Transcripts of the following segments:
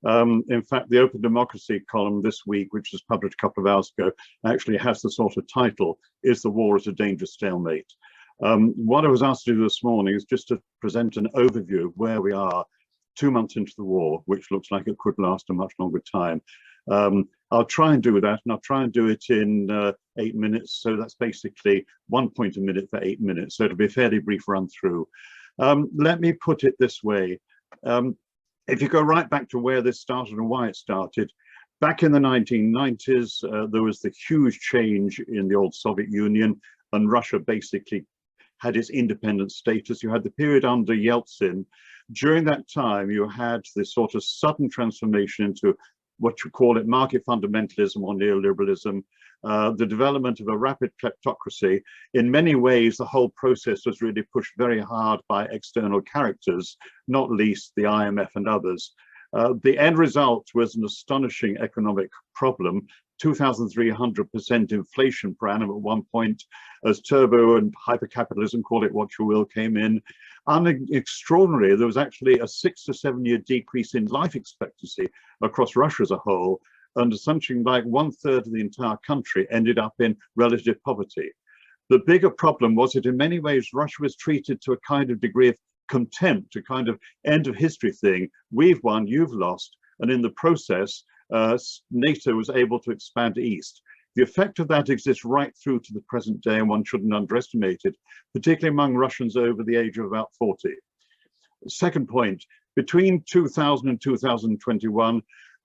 In fact, the Open Democracy column this week, which was published a couple of hours ago, actually has the sort of title, "Is the War at a Dangerous Stalemate?" What I was asked to do this morning is just to present an overview of where we are 2 months into the war, which looks like it could last a much longer time. I'll try and do that, and I'll try and do it in 8 minutes. So that's basically 1 point a minute for 8 minutes. So it'll be a fairly brief run through. Let me put it this way. If you go right back to where this started and why it started, back in the 1990s, there was the huge change in the old Soviet Union, and Russia basically had its independent status. You had the period under Yeltsin. During that time, you had this sort of sudden transformation into what you call it market fundamentalism or neoliberalism, the development of a rapid kleptocracy. In many ways, the whole process was really pushed very hard by external characters, not least the IMF and others. The end result was an astonishing economic problem, 2,300% inflation per annum at one point, as turbo and hypercapitalism, call it what you will, came in. Extraordinary, there was actually a 6 to 7 year decrease in life expectancy across Russia as a whole, and something like 1/3 of the entire country ended up in relative poverty. The bigger problem was that in many ways Russia was treated to a kind of degree of contempt, a kind of end of history thing. We've won, you've lost, and in the process NATO was able to expand east. The effect of that exists right through to the present day, and one shouldn't underestimate it, particularly among Russians over the age of about 40. Second point, between 2000 and 2021,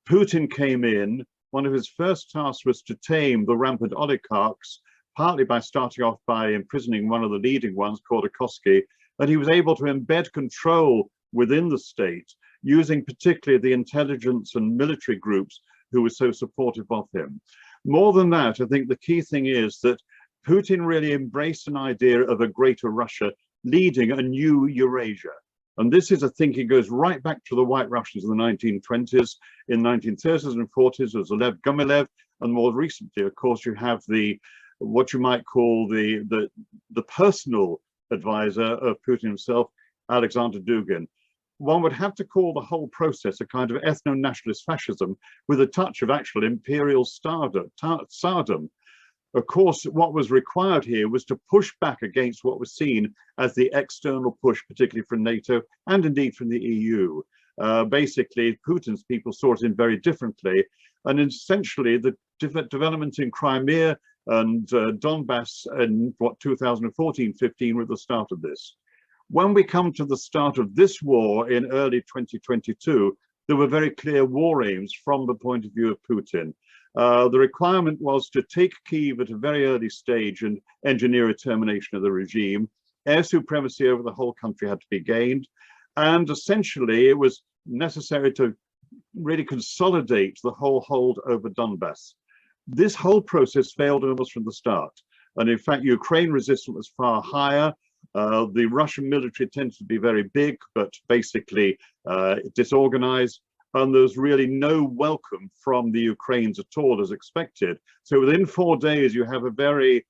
Putin came in. One of his first tasks was to tame the rampant oligarchs, partly by starting off by imprisoning one of the leading ones, Khodorkovsky, and he was able to embed control within the state, using particularly the intelligence and military groups who were so supportive of him. More than that, I think the key thing is that Putin really embraced an idea of a greater Russia leading a new Eurasia. And this is a thinking goes right back to the White Russians in the 1920s. In 1930s and 40s, there was Lev Gumilev, and more recently, of course, you have the what you might call the personal advisor of Putin himself, Alexander Dugin. One would have to call the whole process a kind of ethno-nationalist fascism with a touch of actual imperial stardom. Of course, what was required here was to push back against what was seen as the external push, particularly from NATO and indeed from the EU. Basically, Putin's people saw it in very differently, and essentially the development in Crimea and Donbass in 2014-15 were the start of this. When we come to the start of this war in early 2022, there were very clear war aims from the point of view of Putin. The requirement was to take Kyiv at a very early stage and engineer a termination of the regime. Air supremacy over the whole country had to be gained. And essentially, it was necessary to really consolidate the whole hold over Donbass. This whole process failed almost from the start. And in fact, Ukraine resistance was far higher. The Russian military tends to be very big, but basically disorganized. And there's really no welcome from the Ukrainians at all as expected. So within 4 days, you have a very,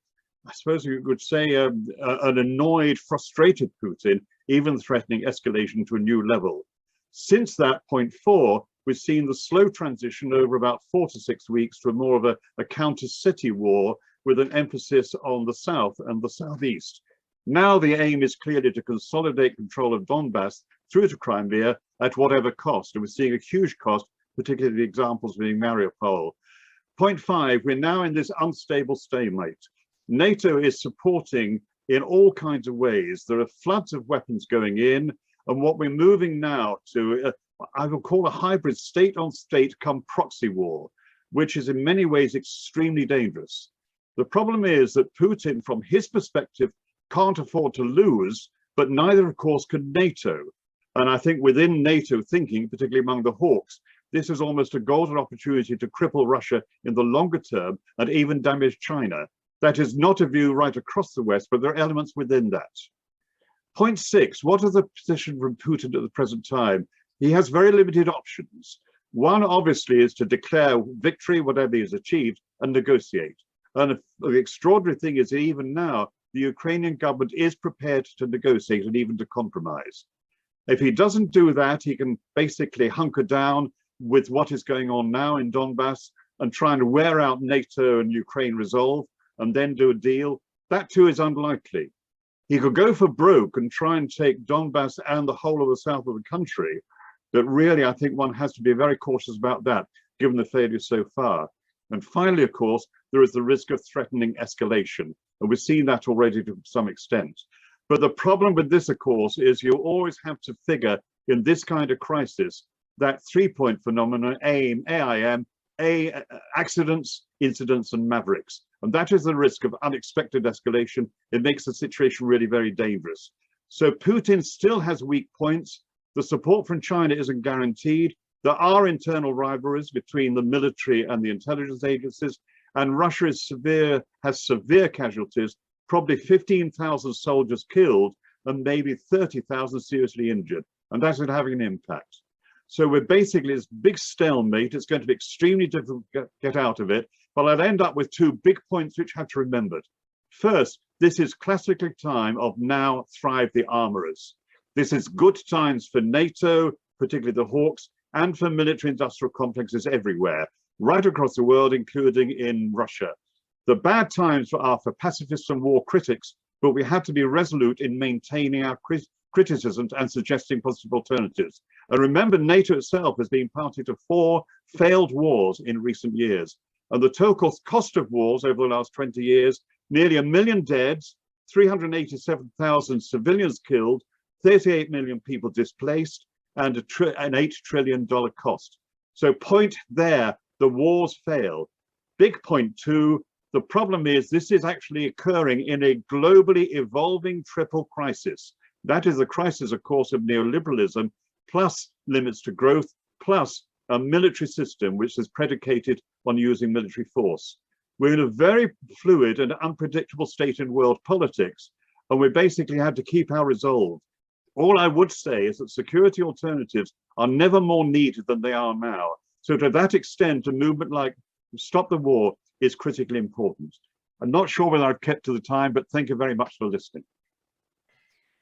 I suppose you would say, an annoyed, frustrated Putin, even threatening escalation to a new level. Since that point forward, we've seen the slow transition over about 4 to 6 weeks to more of a counter-city war with an emphasis on the south and the southeast. Now the aim is clearly to consolidate control of Donbass through to Crimea at whatever cost. And we're seeing a huge cost, particularly the examples being Mariupol. Point 5, we're now in this unstable stalemate. NATO is supporting in all kinds of ways. There are floods of weapons going in, and what we're moving now to, I will call a hybrid state-on-state come proxy war, which is in many ways extremely dangerous. The problem is that Putin, from his perspective, can't afford to lose, but neither, of course, can NATO. And I think within NATO thinking, particularly among the hawks, this is almost a golden opportunity to cripple Russia in the longer term and even damage China. That is not a view right across the West, but there are elements within that. Point 6, what is the position from Putin at the present time? He has very limited options. One, obviously, is to declare victory, whatever he has achieved, and negotiate. And the extraordinary thing is that even now, the Ukrainian government is prepared to negotiate and even to compromise. If he doesn't do that, he can basically hunker down with what is going on now in Donbass and trying to wear out NATO and Ukraine resolve and then do a deal, that too is unlikely. He could go for broke and try and take Donbass and the whole of the south of the country, but really I think one has to be very cautious about that, given the failure so far. And finally, of course, there is the risk of threatening escalation, and we've seen that already to some extent. But the problem with this, of course, is you always have to figure in this kind of crisis that three-point phenomenon, AIM, accidents, incidents, and mavericks. And that is the risk of unexpected escalation. It makes the situation really very dangerous. So Putin still has weak points. The support from China isn't guaranteed. There are internal rivalries between the military and the intelligence agencies, and Russia has severe casualties, probably 15,000 soldiers killed and maybe 30,000 seriously injured, and that is having an impact. So we're basically this big stalemate. It's going to be extremely difficult to get out of it, but I'd end up with two big points which have to be remembered. First, this is classically time of now thrive the armorers. This is good times for NATO, particularly the Hawks, and for military industrial complexes everywhere, right across the world, including in Russia. The bad times are for pacifists and war critics, but we have to be resolute in maintaining our criticism and suggesting positive alternatives. And remember, NATO itself has been party to 4 failed wars in recent years. And the total cost of wars over the last 20 years, nearly 1 million dead, 387,000 civilians killed, 38 million people displaced, and an $8 trillion cost. So point there, the wars fail. Big point 2, the problem is this is actually occurring in a globally evolving triple crisis. That is the crisis, of course, of neoliberalism, plus limits to growth, plus a military system which is predicated on using military force. We're in a very fluid and unpredictable state in world politics, and we basically have to keep our resolve. All I would say is that security alternatives are never more needed than they are now. So to that extent, a movement like Stop the War is critically important. I'm not sure whether I've kept to the time, but thank you very much for listening.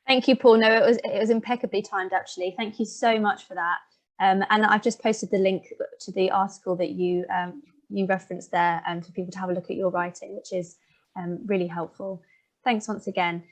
Thank you, Paul. No, it was impeccably timed, actually. Thank you so much for that. And I've just posted the link to the article that you referenced there, for people to have a look at your writing, which is really helpful. Thanks once again.